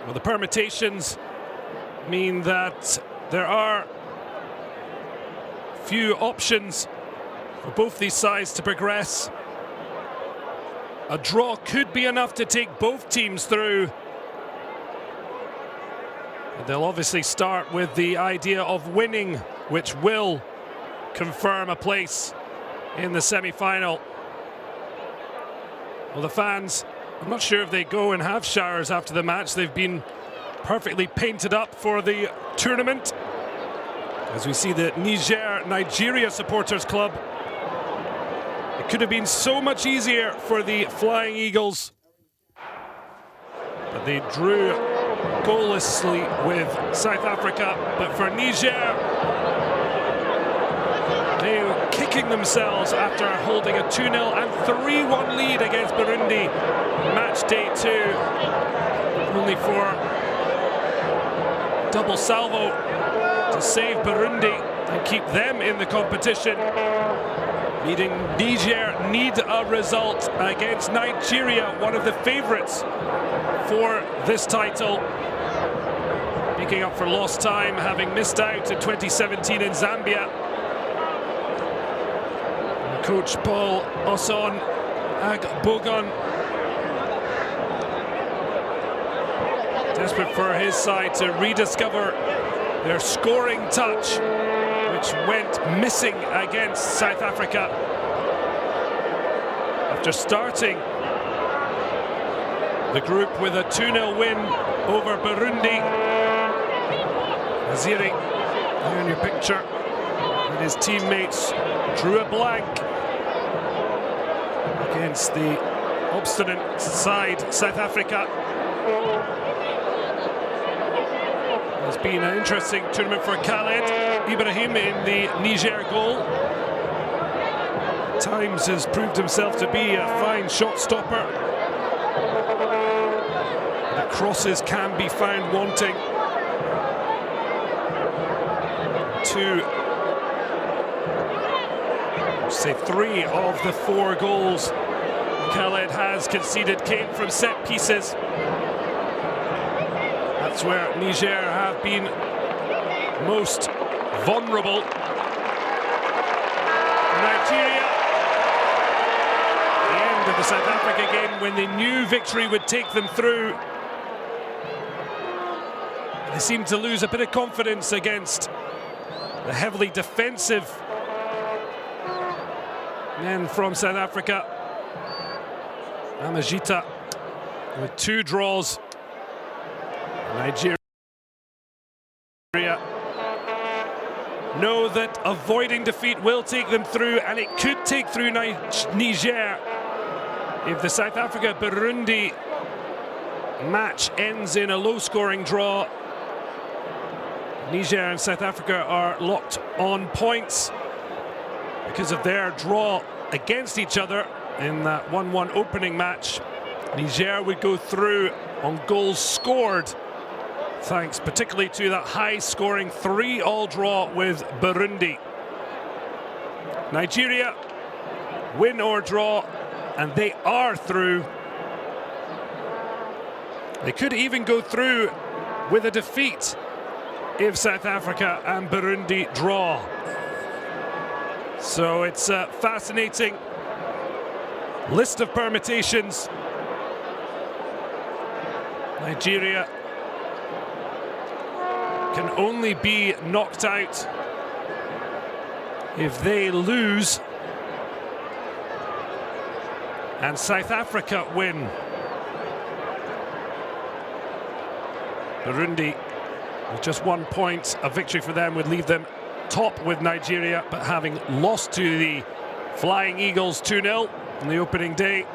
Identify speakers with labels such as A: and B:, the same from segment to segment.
A: Well, the permutations mean that there are few options for both these sides to progress. A draw could be enough to take both teams through. And they'll obviously start with the idea of winning, which will confirm a place in the semi-final. Well, the fans, I'm not sure if they go and have showers after the match. They've been perfectly painted up for the tournament. As we see the Nigeria Supporters Club. It could have been so much easier for the Flying Eagles. But they drew goallessly with South Africa. But for Niger, they were kicking themselves after holding a 2-0 and 3-1 lead against Burundi. Match day 2. Only for double salvo to save Burundi and keep them in the competition. Meaning Niger need a result against Nigeria, one of the favourites for this title. Making up for lost time, having missed out in 2017 in Zambia. And Coach Paul Osson Agbogon, desperate for his side to rediscover their scoring touch, which went missing against South Africa. After starting the group with a 2-0 win over Burundi, Aziri, there in your picture, and his teammates drew a blank against the obstinate side, South Africa. It's been an interesting tournament for Khaled Ibrahim in the Niger goal. At times has proved himself to be a fine shot stopper. The crosses can be found wanting. 3 of the 4 goals Khaled has conceded came from set pieces. That's where Niger have been most vulnerable. Nigeria, the end of the South Africa game when they knew victory would take them through. They seemed to lose a bit of confidence against the heavily defensive men from South Africa. Amajita with 2 draws. Nigeria know that avoiding defeat will take them through, and it could take through Niger if the South Africa-Burundi match ends in a low-scoring draw. Niger and South Africa are locked on points because of their draw against each other in that 1-1 opening match. Niger would go through on goals scored, thanks particularly to that high-scoring 3-all draw with Burundi. Nigeria, win or draw, and they are through. They could even go through with a defeat if South Africa and Burundi draw. So it's a fascinating list of permutations. Nigeria can only be knocked out if they lose and South Africa win. Burundi with just 1 point, a victory for them would leave them top with Nigeria, but having lost to the Flying Eagles 2-0 in the opening day,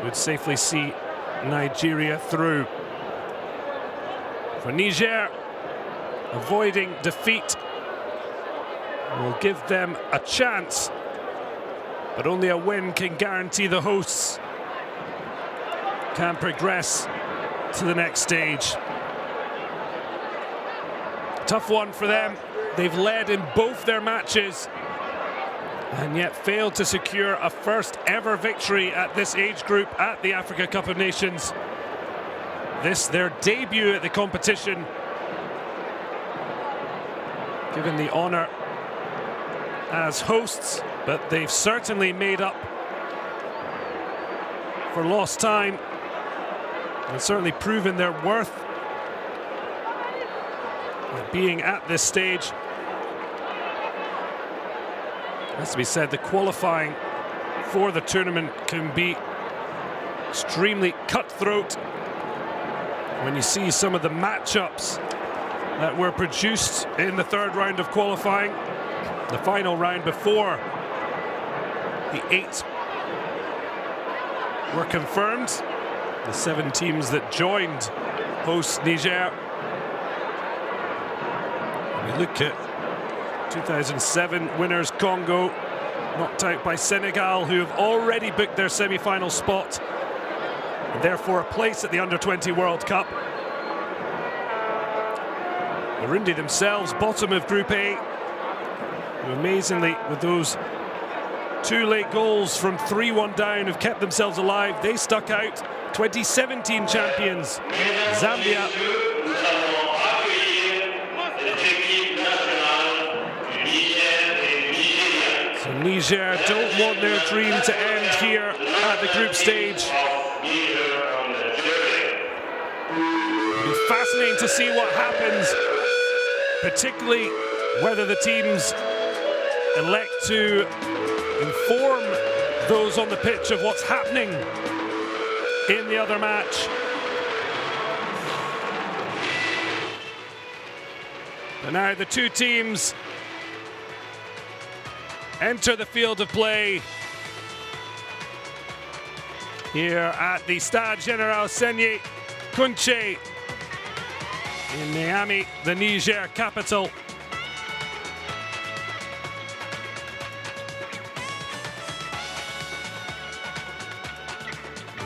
A: would safely see Nigeria through. For Niger, avoiding defeat will give them a chance, but only a win can guarantee the hosts can progress to the next stage. Tough one for them. They've led in both their matches and yet failed to secure a first ever victory at this age group at the Africa Cup of Nations. this their debut at the competition, given the honour as hosts, but they've certainly made up for lost time and certainly proven their worth of being at this stage. It has to be said, the qualifying for the tournament can be extremely cutthroat when you see some of the matchups that were produced in the third round of qualifying, the final round before the 8 were confirmed, the 7 teams that joined host Niger. We look at 2007 winners Congo, knocked out by Senegal, who have already booked their semi-final spot and therefore a place at the Under-20 World Cup. Burundi themselves, bottom of Group A, who amazingly, with those 2 late goals from 3-1 down, have kept themselves alive. They stuck out. 2017 champions, Zambia. So Niger don't want their dream to end here at the group stage. It'll be fascinating to see what happens, particularly whether the teams elect to inform those on the pitch of what's happening in the other match. And now the 2 teams enter the field of play here at the Stade General Seny Kunche in Niamey, the Niger capital.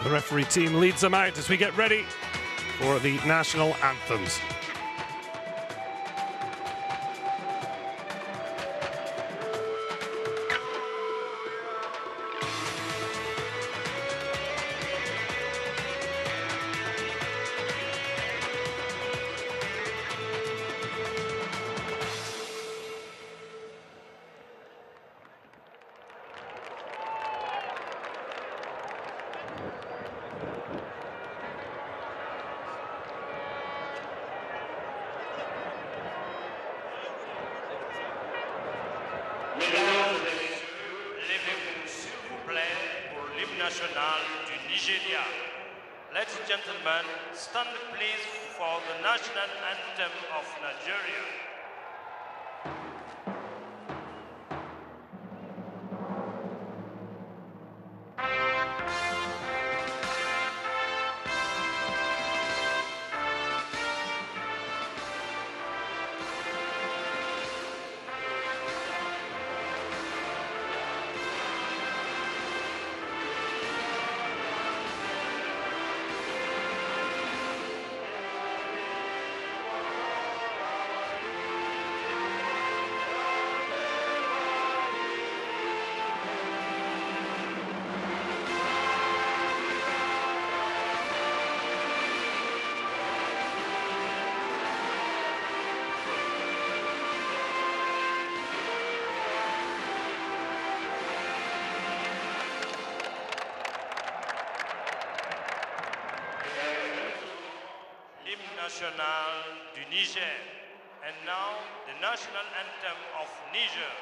A: The referee team leads them out as we get ready for the national anthems.
B: National du Nigeria. Ladies and gentlemen, stand please for the national anthem of Nigeria. National du Niger, and now the national anthem of Niger.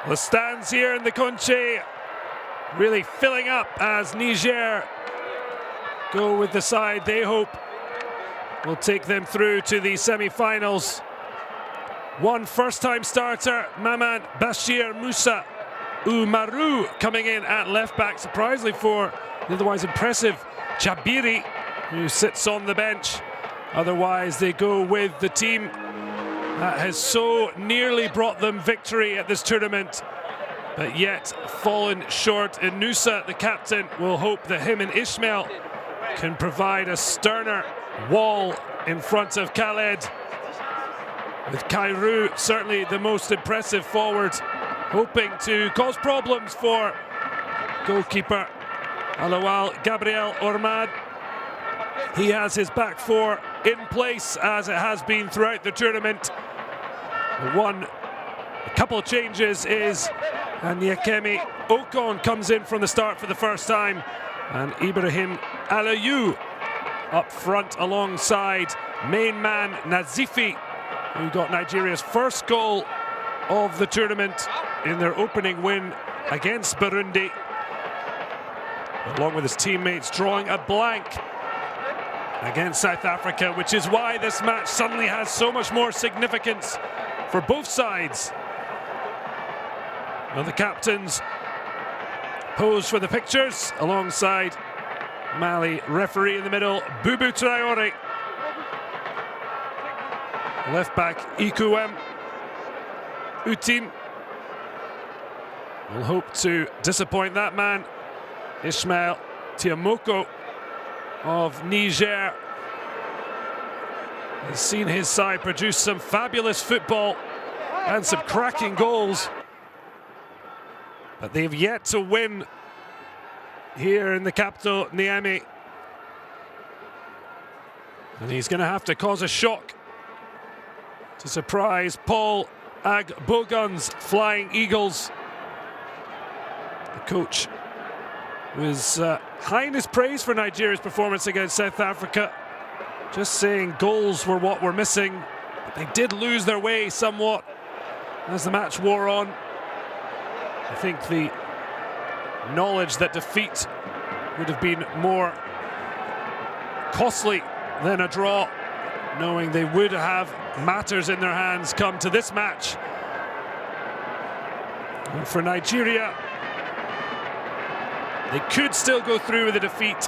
A: The stands here in the Conche really filling up as Niger go with the side they hope will take them through to the semi-finals. One first-time starter, Maman Bashir Musa Umaru, coming in at left-back, surprisingly for the otherwise impressive Jabiri, who sits on the bench. Otherwise, they go with the team that has so nearly brought them victory at this tournament, but yet fallen short. And Nusa, the captain, will hope that him and Ismail can provide a sterner wall in front of Khaled, with Kairu certainly the most impressive forward, hoping to cause problems for goalkeeper Alawal Gabriel Ormad. He has his back four in place, as it has been throughout the tournament. A couple of changes is Nyakemi Okon comes in from the start for the first time, and Ibrahim Alayu up front alongside main man Nazifi, who got Nigeria's first goal of the tournament in their opening win against Burundi, along with his teammates drawing a blank against South Africa, which is why this match suddenly has so much more significance for both sides. Well, the captains pose for the pictures alongside Mali referee in the middle, Bubu Traore. Left back Ikuem Utin will hope to disappoint that man. Ismail Tiamoko of Niger has seen his side produce some fabulous football and some cracking goals, but they've yet to win here in the capital, Niamey. And he's going to have to cause a shock to surprise Paul Agbogun's Flying Eagles. The coach was high in his praise for Nigeria's performance against South Africa, just saying goals were what were missing. But they did lose their way somewhat as the match wore on. I think the knowledge that defeat would have been more costly than a draw, knowing they would have matters in their hands come to this match. And for Nigeria, they could still go through with a defeat,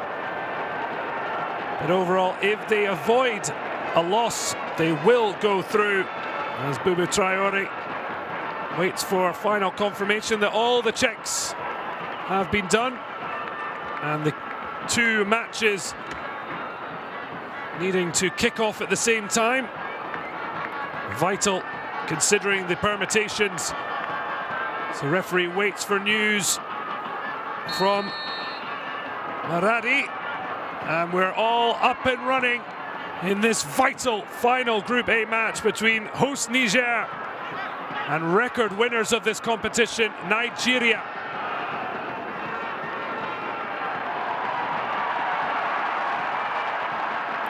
A: but overall, if they avoid a loss, they will go through, as Bubu Traore waits for final confirmation that all the checks have been done, and the two matches needing to kick off at the same time. Vital, considering the permutations. So the referee waits for news from Maradi, and we're all up and running in this vital final Group A match between host Niger and record winners of this competition, Nigeria.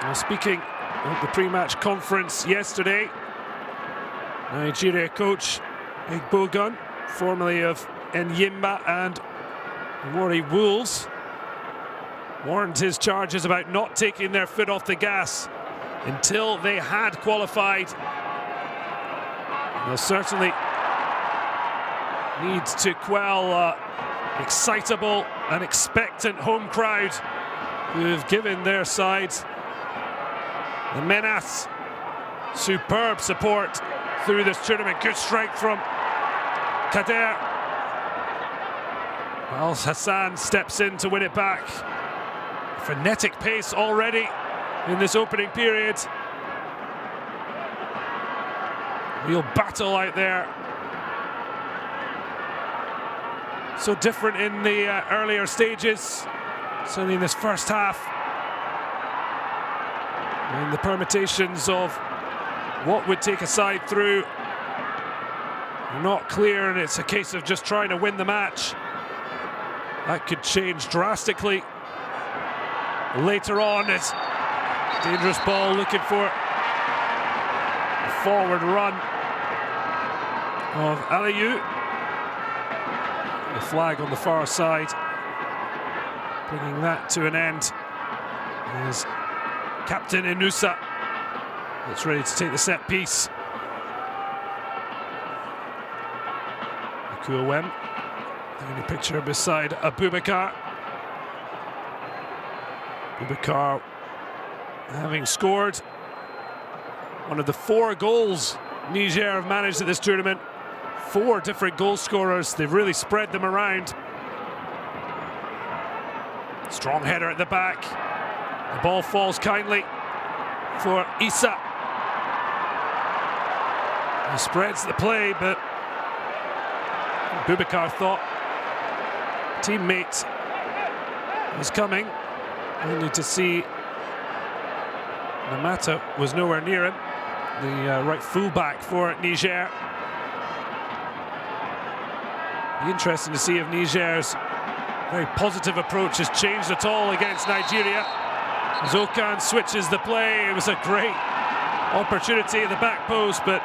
A: Now, speaking of the pre-match conference yesterday, Nigeria coach Igbogun, formerly of Enyimba and Warri Wolves, warned his charges about not taking their foot off the gas until they had qualified. They'll certainly need to quell excitable and expectant home crowd who have given their side, the Menace, superb support through this tournament. Good strike from Kader. Al Hassan steps in to win it back. Frenetic pace already in this opening period. Real battle out there. So different in the earlier stages, certainly in this first half. And the permutations of what would take a side through are not clear, and it's a case of just trying to win the match. That could change drastically later on. It's dangerous ball looking for a forward run of Aliyu. The flag on the far side, bringing that to an end. There's Captain Inusa that's ready to take the set piece. Akuawem, taking a picture beside Abubakar. Abubakar having scored one of the 4 goals Niger have managed at this tournament. 4 different goal scorers. They've really spread them around. Strong header at the back. The ball falls kindly for Issa. He spreads the play, but Abubakar thought teammate was coming, only to see Namata was nowhere near him, the right fullback for Niger. Be interesting to see if Niger's very positive approach has changed at all against Nigeria. As Okan switches the play, it was a great opportunity at the back post, but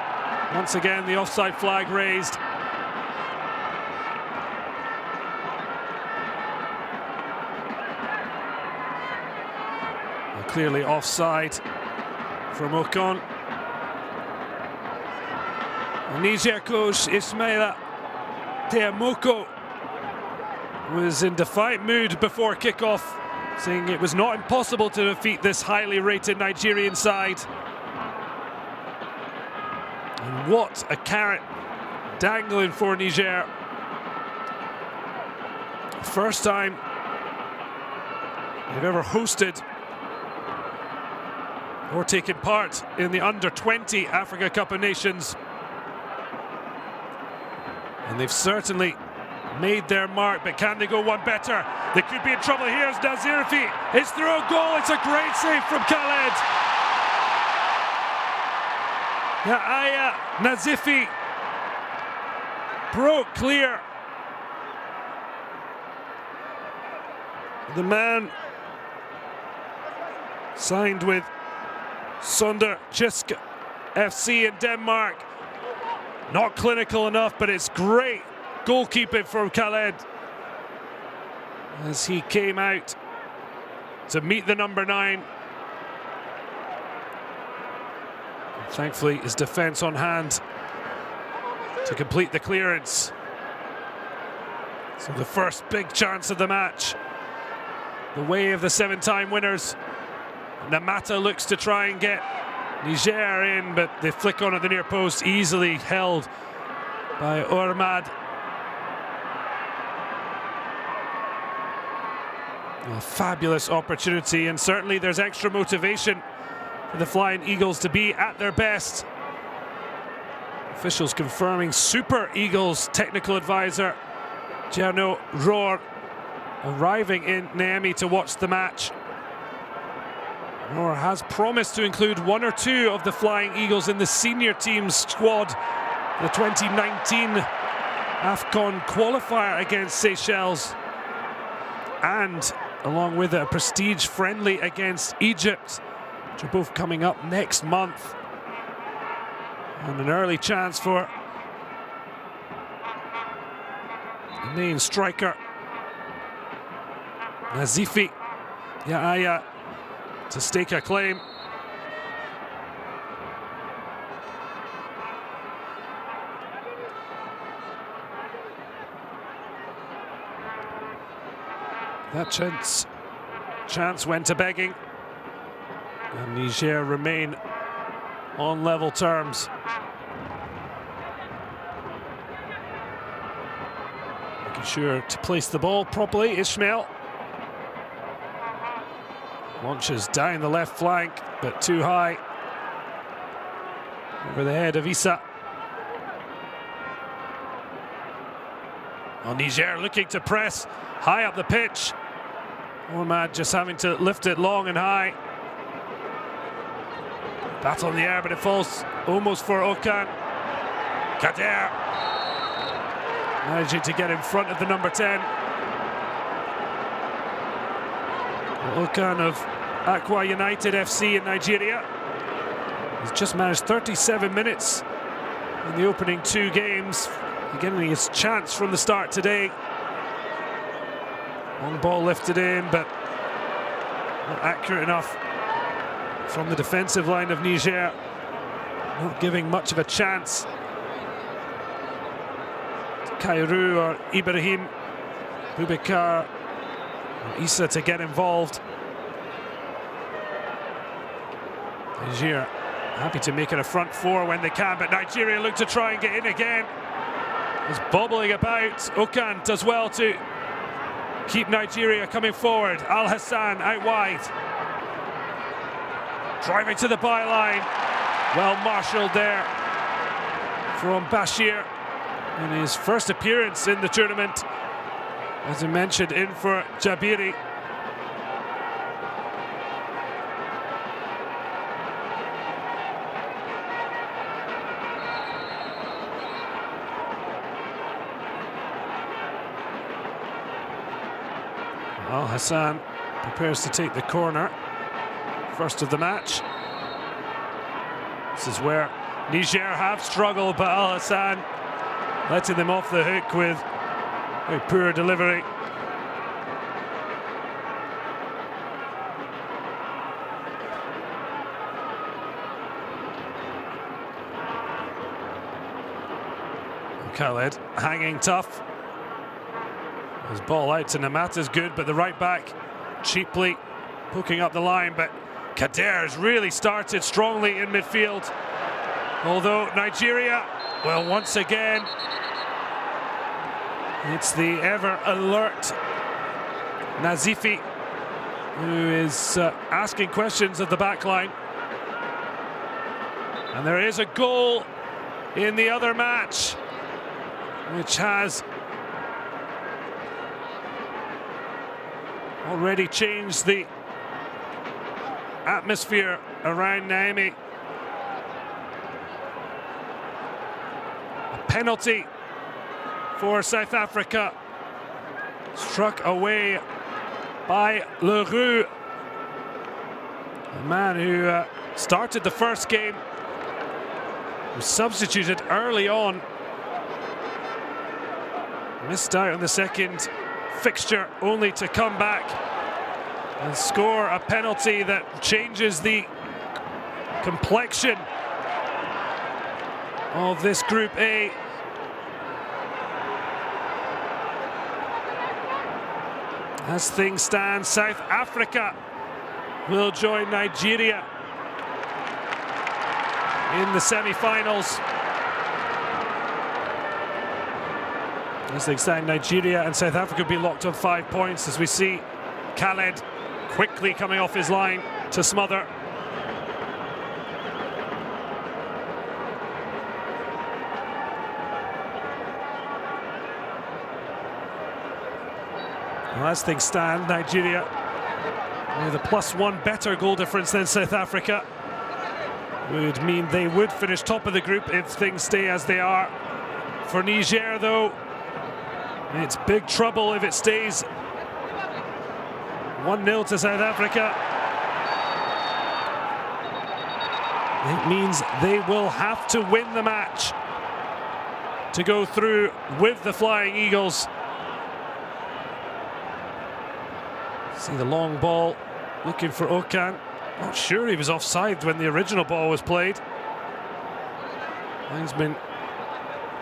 A: once again the offside flag raised. Clearly offside from Okan. The Niger coach Ismaila Teamoko was in defiant mood before kickoff, saying it was not impossible to defeat this highly rated Nigerian side. And what a carrot dangling for Niger. First time they've ever hosted or taken part in the Under-20 Africa Cup of Nations. And they've certainly made their mark, but can they go one better? They could be in trouble. Here's Nazifi. It's through a goal. It's a great save from Khaled. Yahya Nazifi broke clear. The man signed with Sunder Chisk FC in Denmark. Not clinical enough, but it's great goalkeeping from Khaled as he came out to meet the number 9. And thankfully, his defence on hand to complete the clearance. So the first big chance of the match, the way of the 7-time winners. Namata looks to try and get Niger in, but they flick on at the near post, easily held by Ormad. A fabulous opportunity, and certainly there's extra motivation for the Flying Eagles to be at their best. Officials confirming Super Eagles technical advisor Gianno Rohr arriving in Niamey to watch the match. Rohr has promised to include 1 or 2 of the Flying Eagles in the senior team's squad. The 2019 AFCON qualifier against Seychelles, and along with a prestige friendly against Egypt, which are both coming up next month. And an early chance for the main striker Nazifi Yahya to stake a claim. That chance went to begging, and Niger remain on level terms. Making sure to place the ball properly. Ismail launches down the left flank, but too high over the head of Issa. Well, Niger looking to press high up the pitch. Ormad just having to lift it long and high. Battle in the air, but it falls almost for Okan. Kader managing to get in front of the number 10. Okan of Akwa United FC in Nigeria. He's just managed 37 minutes in the opening 2 games, getting his chance from the start today. Long ball lifted in, but not accurate enough from the defensive line of Niger. Not giving much of a chance to Kairu or Ibrahim, Boubacar, or Issa to get involved. Niger happy to make it a front four when they can, but Nigeria look to try and get in again. Is bobbling about. Okan does well to keep Nigeria coming forward. Al Hassan out wide. Driving to the byline. Well marshalled there from Bashir in his first appearance in the tournament. As I mentioned, in for Jabiri. Al Hassan prepares to take the corner. First of the match. This is where Niger have struggled, but Al Hassan letting them off the hook with very poor delivery. Khaled hanging tough. His ball out to Namata's good, but the right back cheaply poking up the line. But Kader has really started strongly in midfield. Although Nigeria, well, once again, it's the ever alert Nazifi who is asking questions of the back line. And there is a goal in the other match, which has already changed the atmosphere around Niamey. A penalty for South Africa, struck away by Leroux, a man who started the first game, was substituted early on, missed out on the second fixture, only to come back and score a penalty that changes the complexion of this Group A. As things stand, South Africa will join Nigeria in the semi-finals. As things stand, Nigeria and South Africa will be locked on 5 points, as we see Khaled quickly coming off his line to smother. Well, as things stand, Nigeria with a +1 better goal difference than South Africa would mean they would finish top of the group if things stay as they are. For Niger, though, it's big trouble if it stays 1-0 to South Africa. It means they will have to win the match to go through with the Flying Eagles. See the long ball, looking for Okan. Not sure he was offside when the original ball was played. Linesman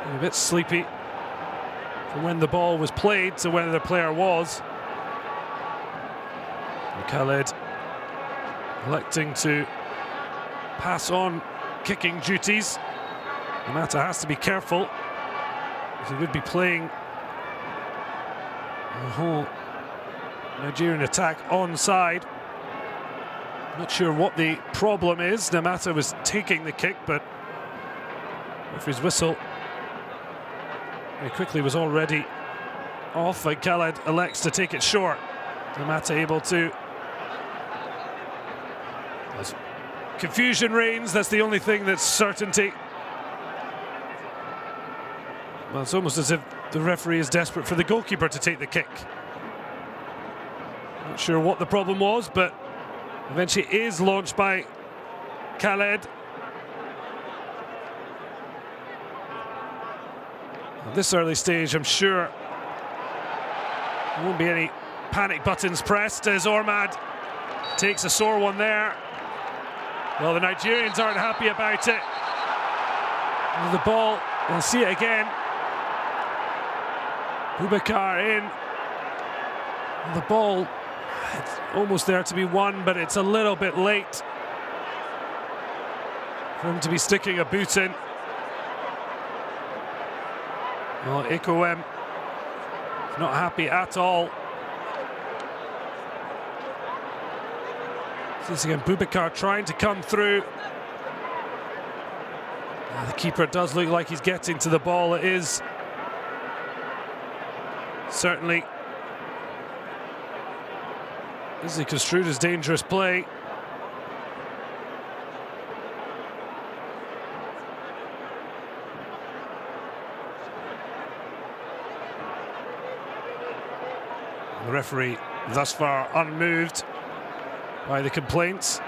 A: a bit sleepy from when the ball was played to when the player was. And Khaled electing to pass on kicking duties. Namata has to be careful, because he would be playing the whole Nigerian attack onside. Not sure what the problem is. Namata was taking the kick, but referee's whistle very quickly was already off, and Khaled elects to take it short. Namata able to. As confusion reigns, that's the only thing that's certainty. Well, it's almost as if the referee is desperate for the goalkeeper to take the kick. Not sure what the problem was, but eventually is launched by Khaled. At this early stage, I'm sure there won't be any panic buttons pressed as Ormad takes a sore one there. Well, the Nigerians aren't happy about it. The ball, we'll see it again. Boubacar in. The ball, it's almost there to be won, but it's a little bit late for him to be sticking a boot in. Well, Ekoem not happy at all. This again, Boubacar trying to come through. The keeper does look like he's getting to the ball. It is certainly easily construed as dangerous play. The referee thus far unmoved by the complaints.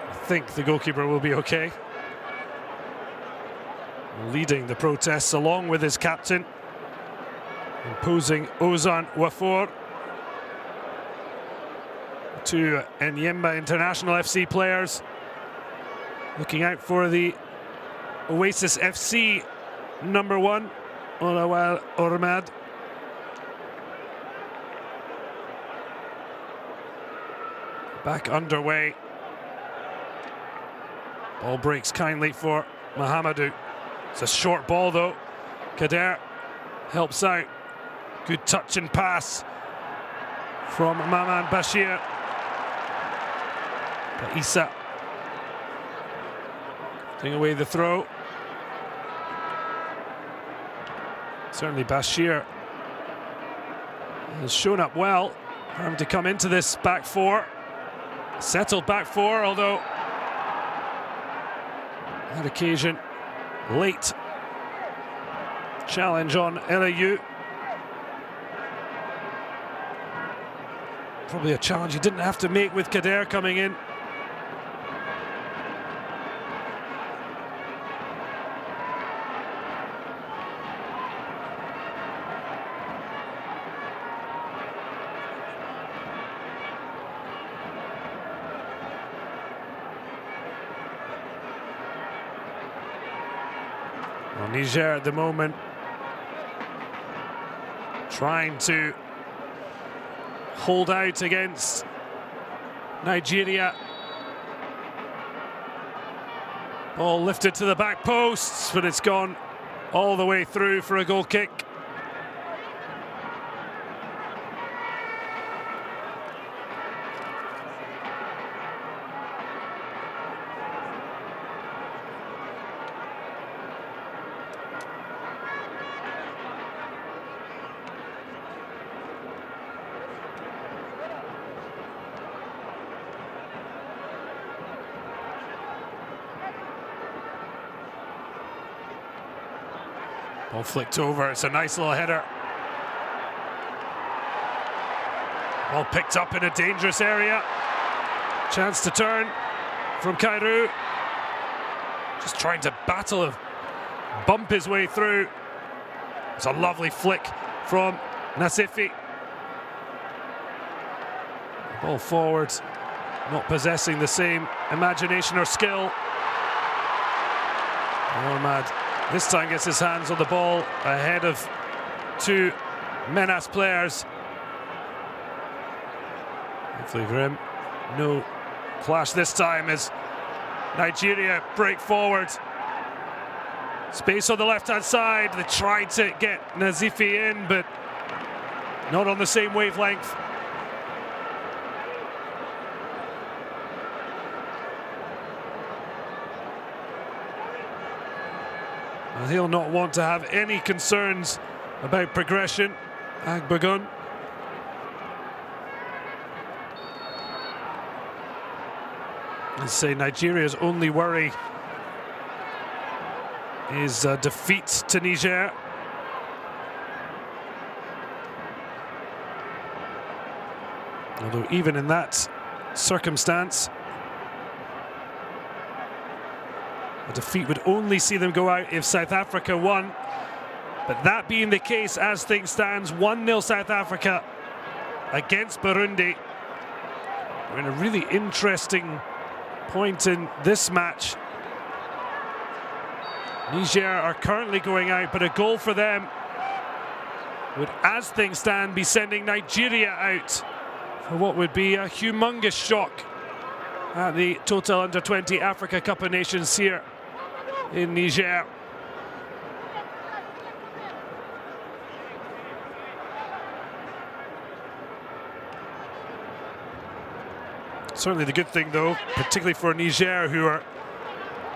A: I think the goalkeeper will be okay. Leading the protests along with his captain, imposing Ozan Wafor. Two Enyimba International FC players looking out for the Oasis FC #1, Olawal Ormad. Back underway. Ball breaks kindly for Mahamadou. It's a short ball though. Kader helps out. Good touch and pass from Maman Bashir. But Issa taking away the throw. Certainly Bashir has shown up well for him to come into this back four. Settled back four, although that occasion late challenge on LAU. Probably a challenge he didn't have to make with Kader coming in. Well, Niger at the moment trying to hold out against Nigeria. Ball lifted to the back posts, but it's gone all the way through for a goal kick. Ball flicked over, it's a nice little header. Ball picked up in a dangerous area. Chance to turn from Kairu. Just trying to battle, bump his way through. It's a lovely flick from Nasifi. Ball forward, not possessing the same imagination or skill. Ormad this time gets his hands on the ball ahead of two Menas players. Hopefully for him, no clash this time as Nigeria break forward. Space on the left-hand side. They tried to get Nazifi in, but not on the same wavelength. He'll not want to have any concerns about progression, Agbagun. Let's say Nigeria's only worry is defeat to Niger. Although even in that circumstance, a defeat would only see them go out if South Africa won. But that being the case, as things stands, 1-0 South Africa against Burundi. We're in a really interesting point in this match. Niger are currently going out, but a goal for them would, as things stand, be sending Nigeria out for what would be a humongous shock at the Total Under-20 Africa Cup of Nations here in Niger. Certainly the good thing, though, particularly for Niger, who are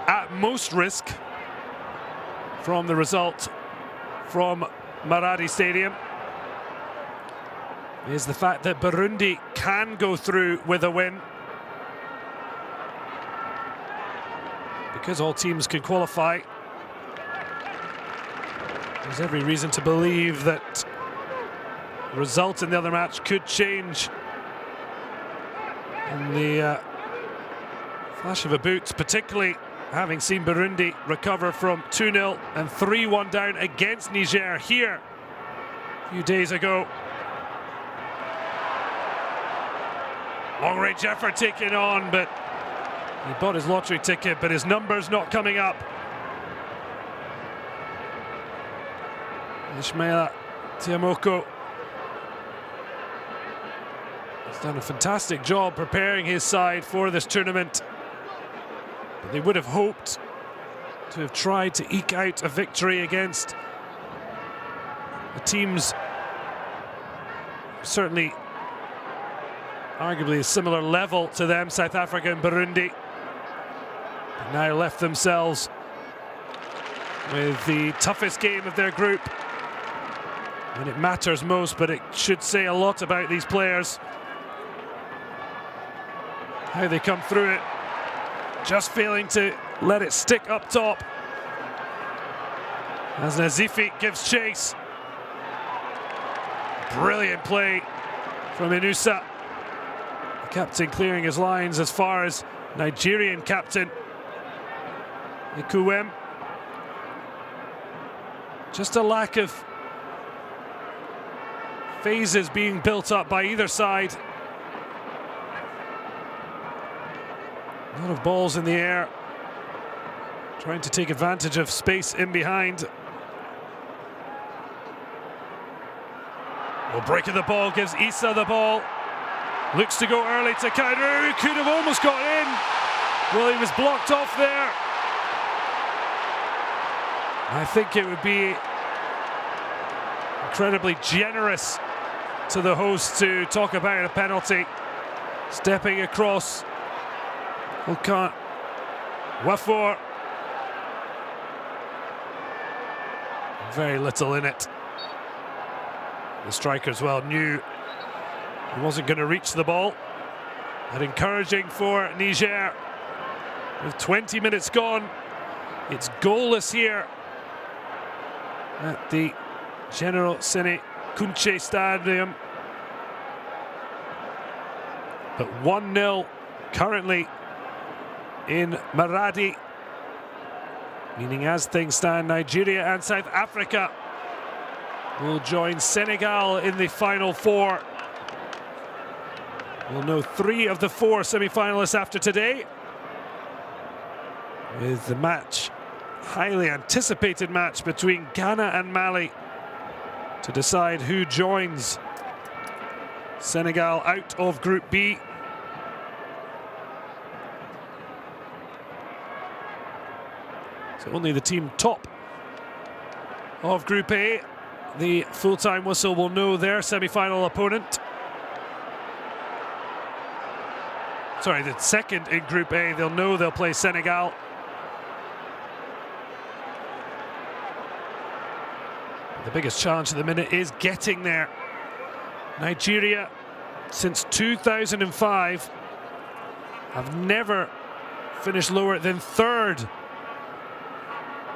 A: at most risk from the result from Maradi Stadium, is the fact that Burundi can go through with a win, because all teams can qualify. There's every reason to believe that the result in the other match could change in the flash of a boot, particularly having seen Burundi recover from 2-0 and 3-1 down against Niger here a few days ago. Long-range effort taken on, but he bought his lottery ticket, but his number's not coming up. Ismaila Tiamoko has done a fantastic job preparing his side for this tournament. But they would have hoped to have tried to eke out a victory against the teams certainly arguably a similar level to them, South Africa and Burundi. But now left themselves with the toughest game of their group when it matters most, but it should say a lot about these players, how they come through it, just failing to let it stick up top as Nazifi gives chase. Brilliant play from Inusa, the captain clearing his lines as far as Nigerian captain Ikuwem. Just a lack of phases being built up by either side. A lot of balls in the air, trying to take advantage of space in behind. Well, break of the ball gives Issa the ball. Looks to go early to counter. Could have almost got in. Well, he was blocked off there. I think it would be incredibly generous to the host to talk about a penalty. Stepping across Volkan Wafor. Very little in it. The striker as well knew he wasn't going to reach the ball. But encouraging for Niger. With 20 minutes gone, it's goalless here at the General Sene Kunche Stadium. But 1-0 currently in Maradi, meaning as things stand, Nigeria and South Africa will join Senegal in the final four. We'll know 3 of the 4 semi-finalists after today, with the match, highly anticipated match between Ghana and Mali to decide who joins Senegal out of Group B. So only the team top of Group A, the full-time whistle, will know their semi-final opponent. Sorry, the second in Group A, they'll know they'll play Senegal. The biggest challenge at the minute is getting there. Nigeria, since 2005, have never finished lower than 3rd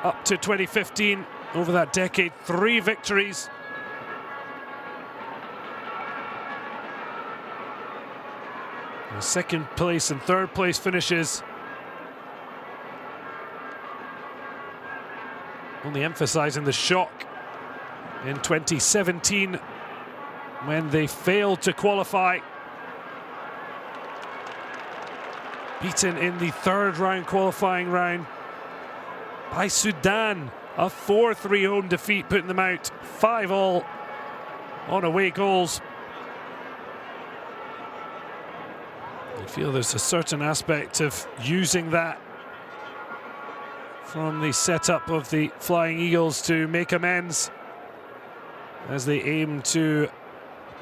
A: up to 2015. Over that decade, 3 victories. The 2nd place and 3rd place finishes. Only emphasizing the shock in 2017 when they failed to qualify. Beaten in the third round qualifying round by Sudan. A 4-3 home defeat, putting them out 5-all on away goals. I feel there's a certain aspect of using that from the setup of the Flying Eagles to make amends as they aim to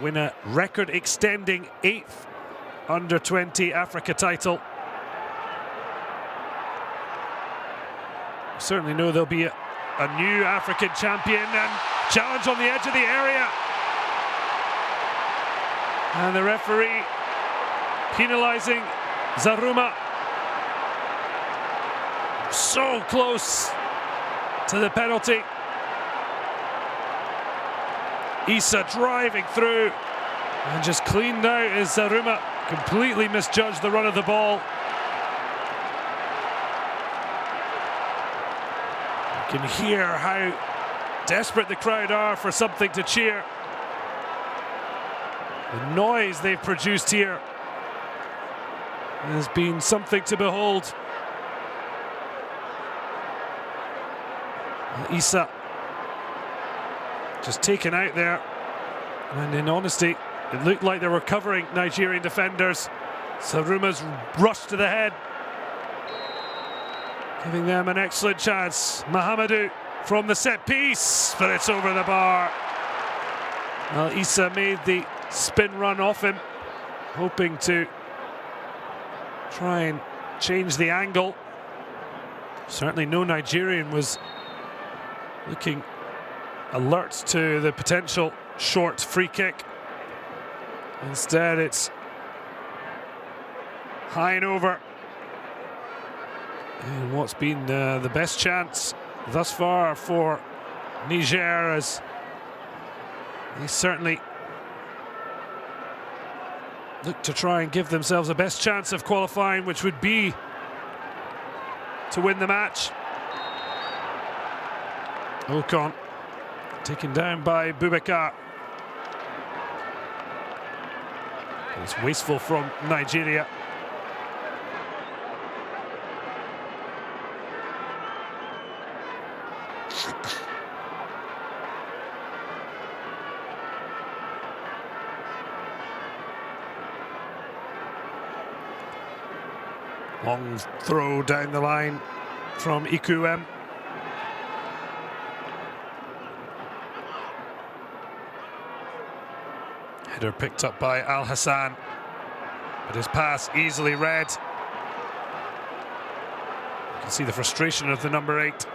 A: win a record-extending 8th Under-20 Africa title. Certainly know there'll be a new African champion, and challenge on the edge of the area. And the referee penalising Zaruma. So close to the penalty. Issa driving through and just cleaned out as Zaruma completely misjudged the run of the ball. You can hear how desperate the crowd are for something to cheer. The noise they've produced here has been something to behold. Issa just taken out there, and in honesty it looked like they were covering Nigerian defenders. Saruma's rushed to the head, giving them an excellent chance. Mahamadou from the set piece, but it's over the bar. Well, Issa made the spin run off him, hoping to try and change the angle. Certainly no Nigerian was looking alert to the potential short free kick. Instead, it's high and over. And what's been the best chance thus far for Niger, as they certainly look to try and give themselves the best chance of qualifying, which would be to win the match. Ocon taken down by Boubacar. It's wasteful from Nigeria. Long throw down the line from Ikuem. Header picked up by Al Hassan, but his pass easily read. You can see the frustration of the number 8.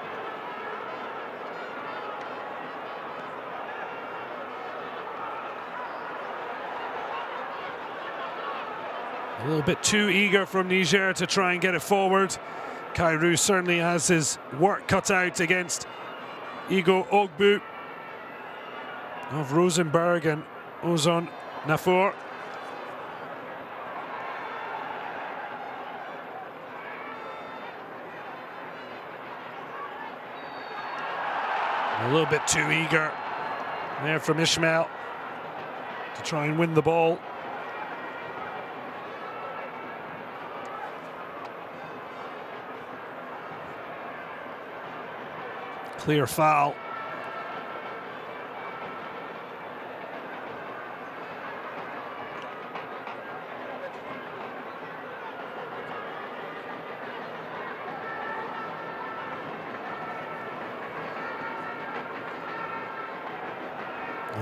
A: A little bit too eager from Niger to try and get it forward. Kairu certainly has his work cut out against Igo Ogbu of Rosenborg and Ozon Nafour. A little bit too eager there from Ismail to try and win the ball. Clear foul.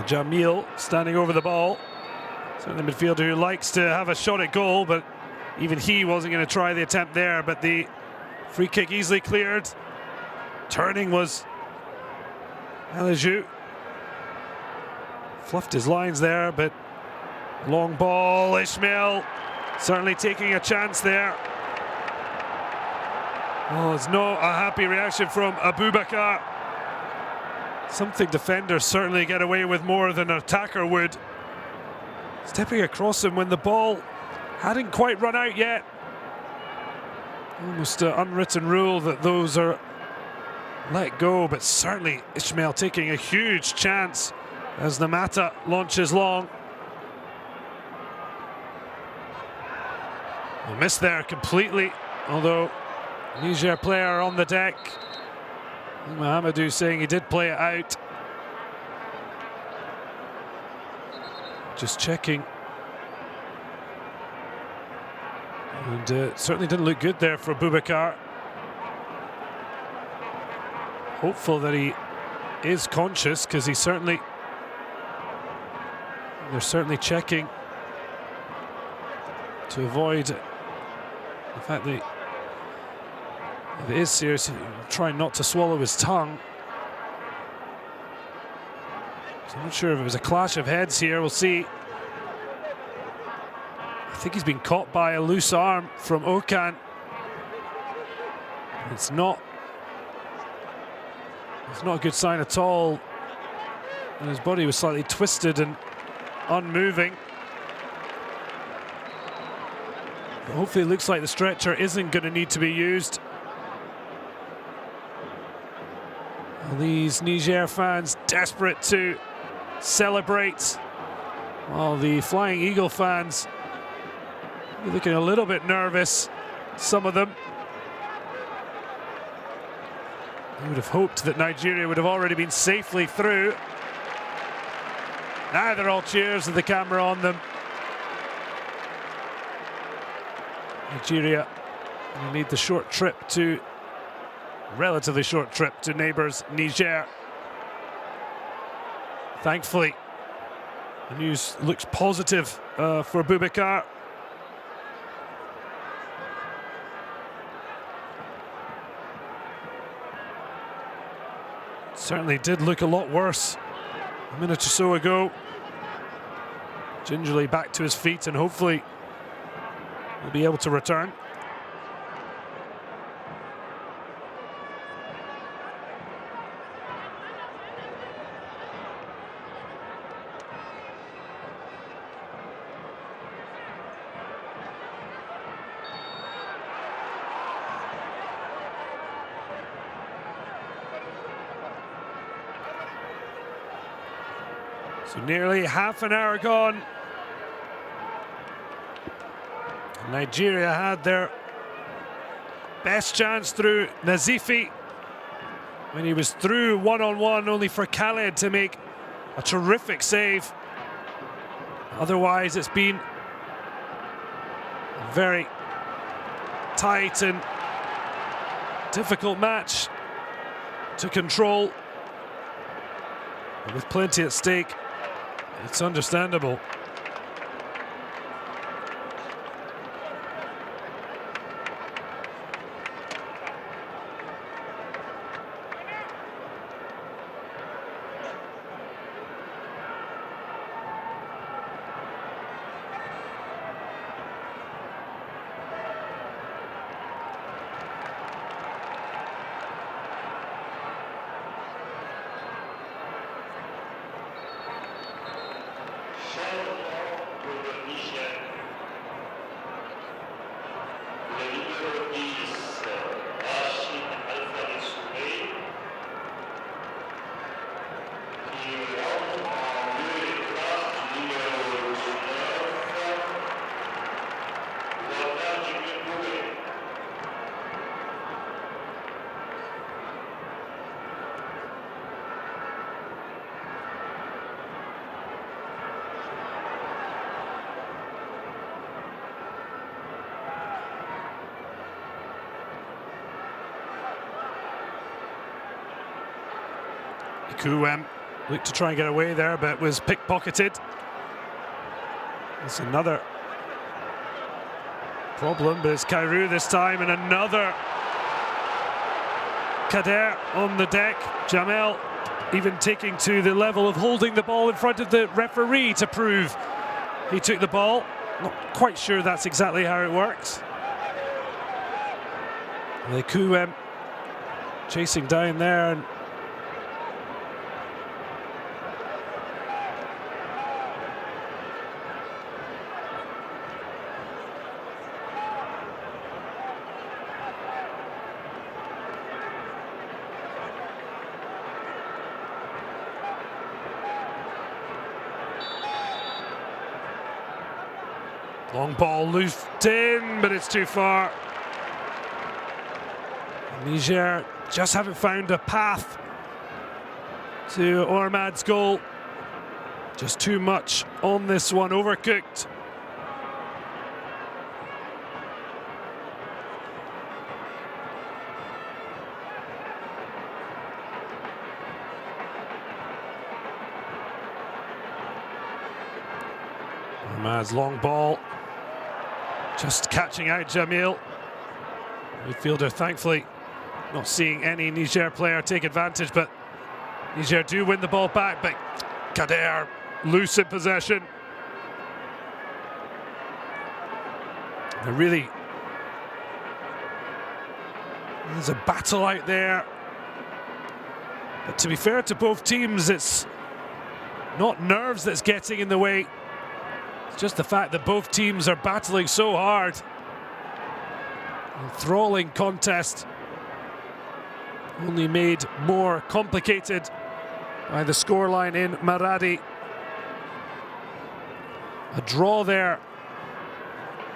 A: Jamil standing over the ball. Certainly a midfielder who likes to have a shot at goal, but even he wasn't going to try the attempt there. But the free kick easily cleared. Turning was Alajou. Fluffed his lines there, but long ball. Ismail certainly taking a chance there. Oh, it's not a happy reaction from Abubakar. Something defenders certainly get away with more than an attacker would. Stepping across him when the ball hadn't quite run out yet. Almost an unwritten rule that those are let go, but certainly Ismail taking a huge chance as the Mata launches long. A miss there completely, although Niger player on the deck. Mahamadou saying he did play it out. Just checking. And certainly didn't look good there for Boubacar. Hopeful that he is conscious, because they're certainly checking to avoid the fact that if it is serious, trying not to swallow his tongue. So I'm not sure if it was a clash of heads here. We'll see. I think he's been caught by a loose arm from Okan. It's not a good sign at all. And his body was slightly twisted and unmoving. But hopefully it looks like the stretcher isn't going to need to be used. And these Niger fans desperate to celebrate, while the Flying Eagle fans are looking a little bit nervous, some of them. I would have hoped that Nigeria would have already been safely through. Now they're all cheers with the camera on them. Nigeria made the short trip to, relatively short trip to neighbours Niger. Thankfully, the news looks positive for Boubacar. Certainly did look a lot worse a minute or so ago. Gingerly back to his feet, and hopefully he'll be able to return. So nearly half an hour gone. Nigeria had their best chance through Nazifi when he was through one-on-one, only for Khaled to make a terrific save. Otherwise, it's been a very tight and difficult match to control. But with plenty at stake, it's understandable. Kuem looked to try and get away there, but was pickpocketed. It's another problem, but it's Kairu this time, and another Kader on the deck. Jamel even taking to the level of holding the ball in front of the referee to prove he took the ball. Not quite sure that's exactly how it works. The Kuem chasing down there, and Long ball looped in, but it's too far. Niger just haven't found a path to Ormad's goal. Just too much on this one, overcooked. Ormad's long ball, just catching out Jamil. Midfielder, thankfully, not seeing any Niger player take advantage, but Niger do win the ball back, but Kader loose in possession. There's a battle out there. But to be fair to both teams, it's not nerves that's getting in the way. It's just the fact that both teams are battling so hard. Enthralling contest, only made more complicated by the scoreline in Maradi. A draw there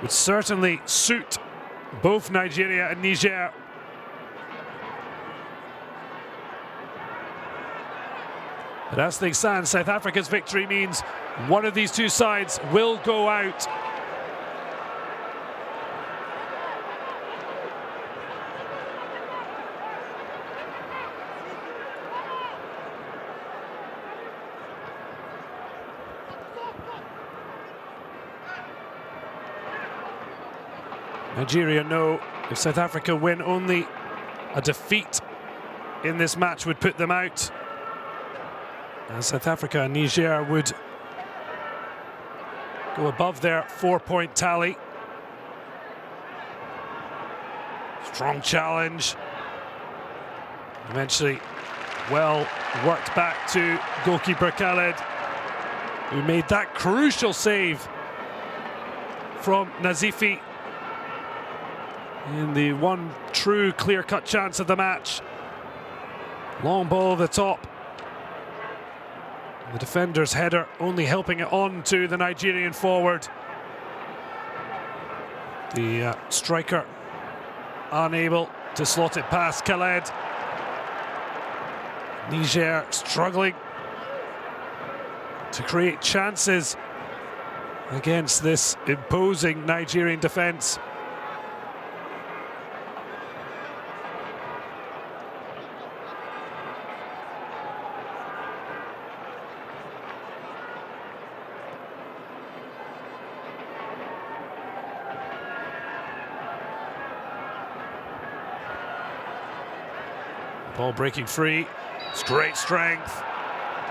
A: would certainly suit both Nigeria and Niger. But as things stand, South Africa's victory means one of these two sides will go out. Nigeria know if South Africa win, only a defeat in this match would put them out. And South Africa and Niger would go above their 4-point tally. Strong challenge. Eventually well worked back to goalkeeper Khaled, who made that crucial save from Nazifi in the one true clear-cut chance of the match. Long ball over the top. The defender's header only helping it on to the Nigerian forward. The striker unable to slot it past Khaled. Niger struggling to create chances against this imposing Nigerian defence. Ball breaking free. It's great strength.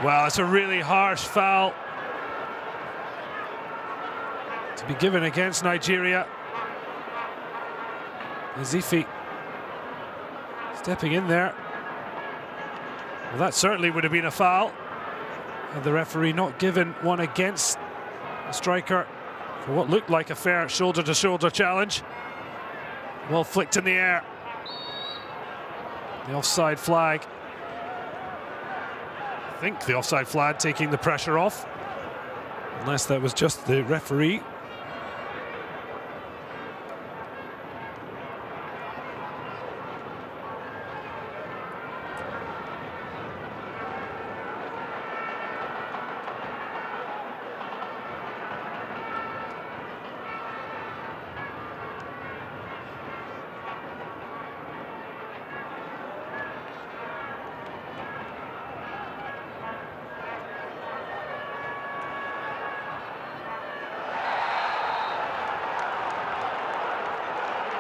A: Wow, it's a really harsh foul to be given against Nigeria. Nazifi stepping in there. Well, that certainly would have been a foul had the referee not given one against the striker for what looked like a fair shoulder-to-shoulder challenge. Well flicked in the air. The offside flag. I think the offside flag taking the pressure off, unless that was just the referee.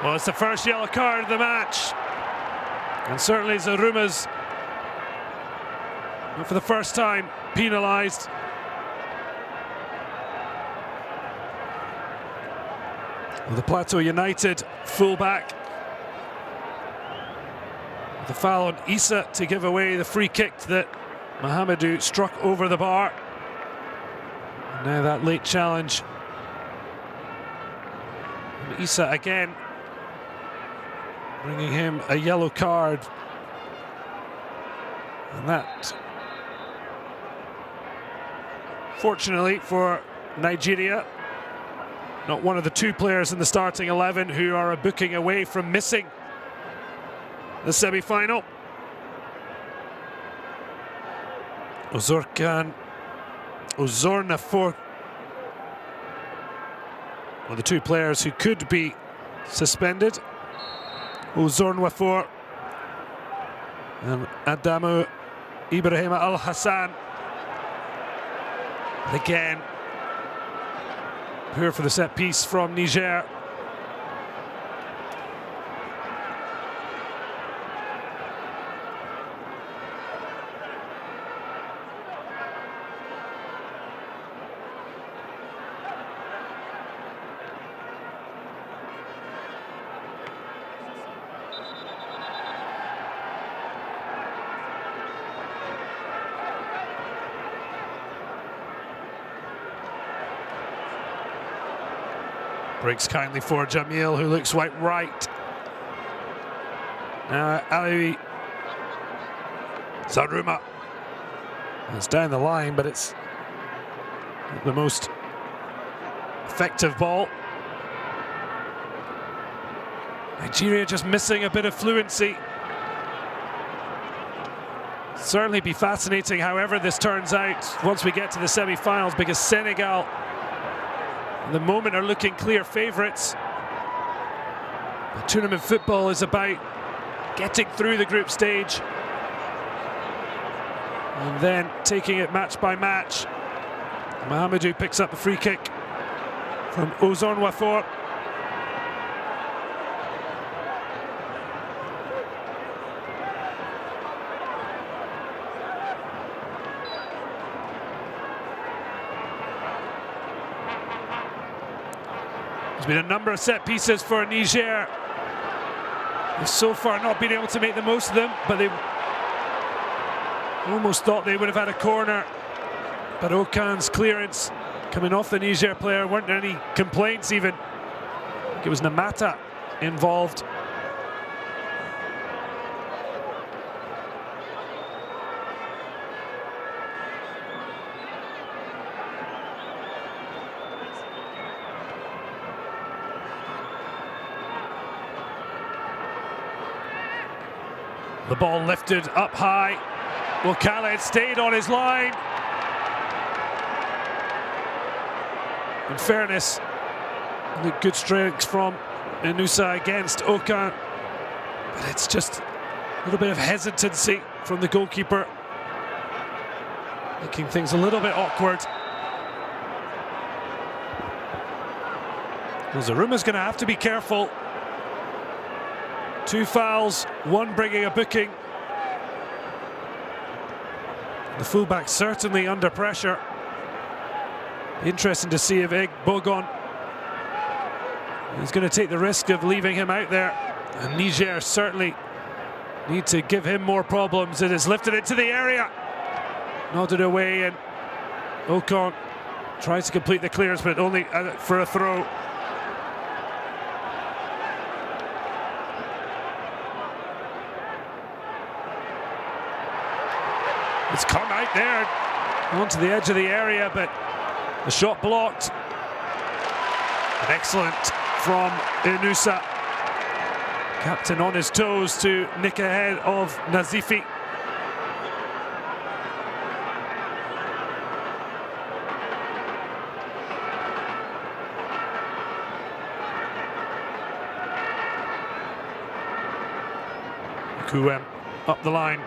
A: Well, it's the first yellow card of the match. And certainly Zaruma's, not for the first time, penalised. Well, the Plateau United fullback. The foul on Issa to give away the free kick that Mohamedou struck over the bar. And now that late challenge. And Issa again, bringing him a yellow card. And that, fortunately for Nigeria, not one of the two players in the starting 11 who are a booking away from missing the semi-final. Ozornafor, one of the two players who could be suspended. Ozornafor and Adamu Ibrahim Al-Hassan. Again, poor for the set piece from Niger. Breaks kindly for Jamil, who looks quite right. Now Ali Zaruma. It's down the line, but it's the most effective ball. Nigeria just missing a bit of fluency. Certainly be fascinating however this turns out once we get to the semi-finals, because Senegal at the moment are looking clear favourites. But tournament football is about getting through the group stage and then taking it match by match. Mahamadou picks up the free kick from Ozornafor. There's been a number of set pieces for Niger. They've so far not been able to make the most of them, but they almost thought they would have had a corner. But Okan's clearance coming off the Niger player, weren't there any complaints even. I think it was Namata involved. The ball lifted up high. Well, Khaled stayed on his line. In fairness, good strength from Inusa against Okan. But it's just a little bit of hesitancy from the goalkeeper, making things a little bit awkward. Well, Zaruma's going to have to be careful. 2 fouls, 1 bringing a booking. The fullback certainly under pressure. Interesting to see if Bogon is going to take the risk of leaving him out there. And Niger certainly need to give him more problems. It is lifted into the area. Nodded away, and Ocon tries to complete the clearance, but only for a throw. It's come out there onto the edge of the area, but the shot blocked. And excellent from Inusa. Captain on his toes to nick ahead of Nazifi. Kuem up the line.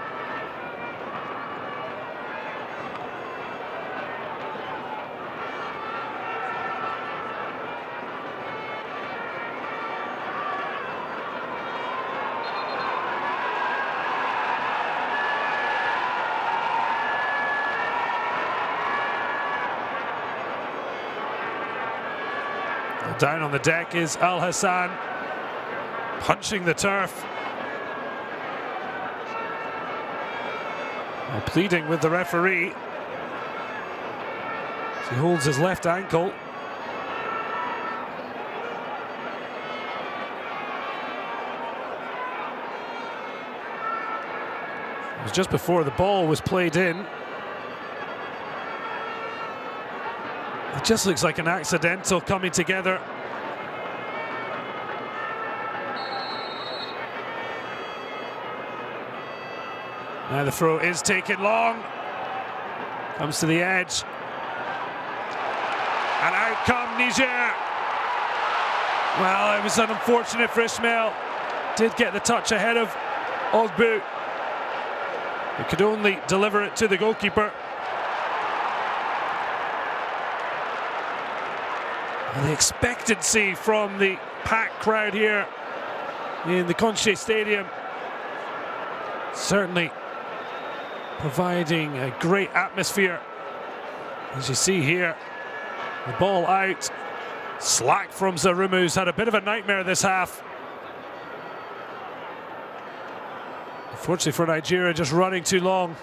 A: Down on the deck is Al-Hassan, punching the turf. Well, pleading with the referee. He holds his left ankle. It was just before the ball was played in. It just looks like an accidental coming together. Now the throw is taken long. Comes to the edge. And out come Niger. Well, it was unfortunate for Ismail. Did get the touch ahead of Ogbu. He could only deliver it to the goalkeeper. And the expectancy from the packed crowd here in the Conche Stadium certainly providing a great atmosphere. As you see here, the ball out. Slack from Zarumu, who's had a bit of a nightmare this half. Unfortunately for Nigeria, just running too long.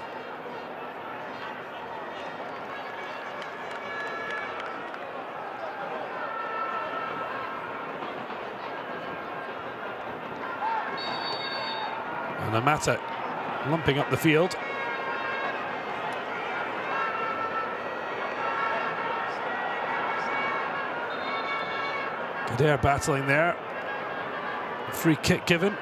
A: And Amata lumping up the field. Adair battling there. Free kick given.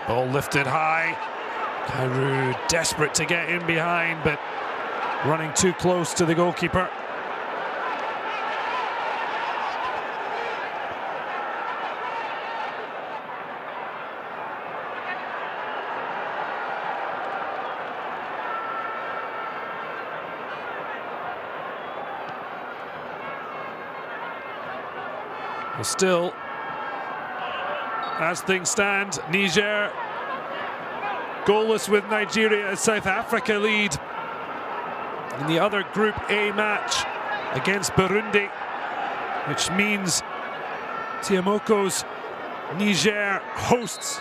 A: Ball lifted high. Kairu desperate to get in behind, but running too close to the goalkeeper. Well, still, as things stand, Niger goalless with Nigeria as South Africa lead in the other Group A match against Burundi, which means Tiamoko's Niger hosts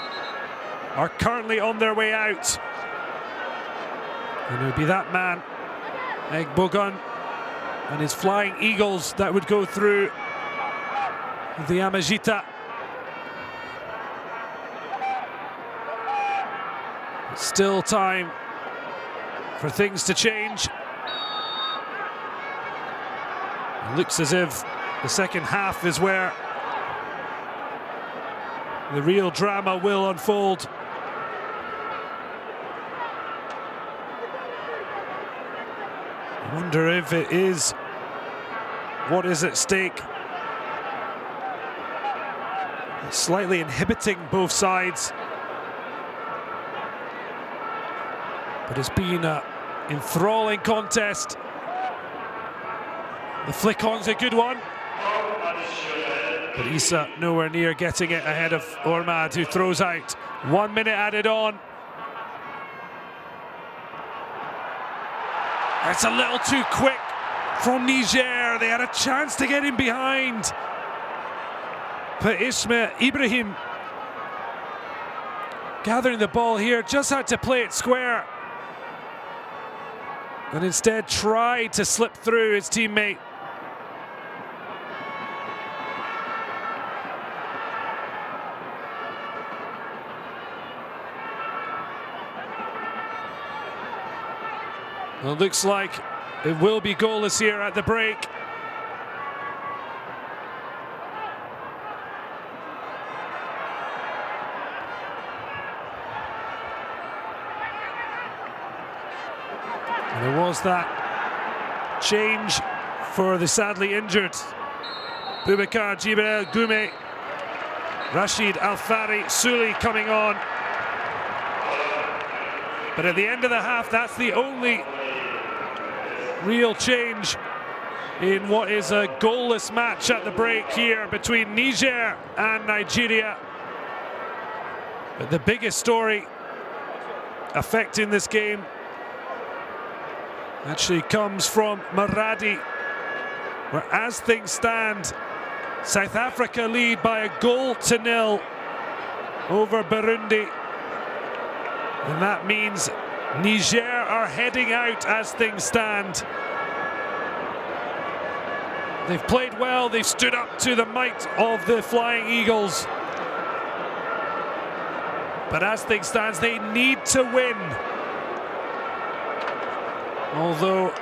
A: are currently on their way out. And it would be that man, Egbogun, and his Flying Eagles that would go through the Amajita. Still time for things to change. It looks as if the second half is where the real drama will unfold. I wonder if it is what is at stake. It's slightly inhibiting both sides. But it's been an enthralling contest. The flick on's a good one. But Issa nowhere near getting it ahead of Ormad, who throws out. 1 minute added on. It's a little too quick from Niger. They had a chance to get in behind. But Ibrahim gathering the ball here, just had to play it square. And instead tried to slip through his teammate. Well, it looks like it will be goalless here at the break. And there was that change for the sadly injured Boubacar Jibril Goume. Rashid Al-Fari Souli coming on. But at the end of the half, that's the only real change in what is a goalless match at the break here between Niger and Nigeria. But the biggest story affecting this game actually comes from Maradi, where as things stand, South Africa lead by 1-0 over Burundi. And that means Niger are heading out as things stand. They've played well, they've stood up to the might of the Flying Eagles. But as things stand, they need to win. Although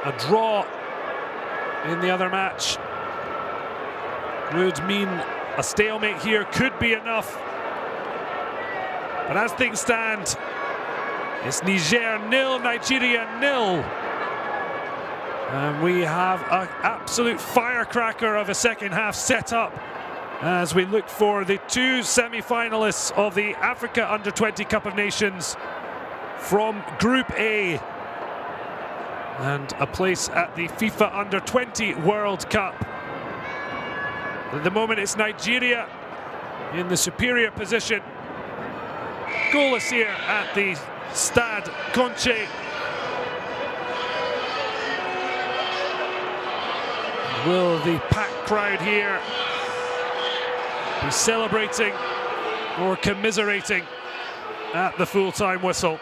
A: a draw in the other match would mean a stalemate here could be enough. But as things stand, it's Niger 0, Nigeria 0. And we have an absolute firecracker of a second half set up as we look for the two semi-finalists of the Africa Under-20 Cup of Nations from Group A and a place at the FIFA Under-20 World Cup. At the moment it's Nigeria in the superior position. Goalless here at the Stade Conche. Will the packed crowd here be celebrating or commiserating at the full-time whistle?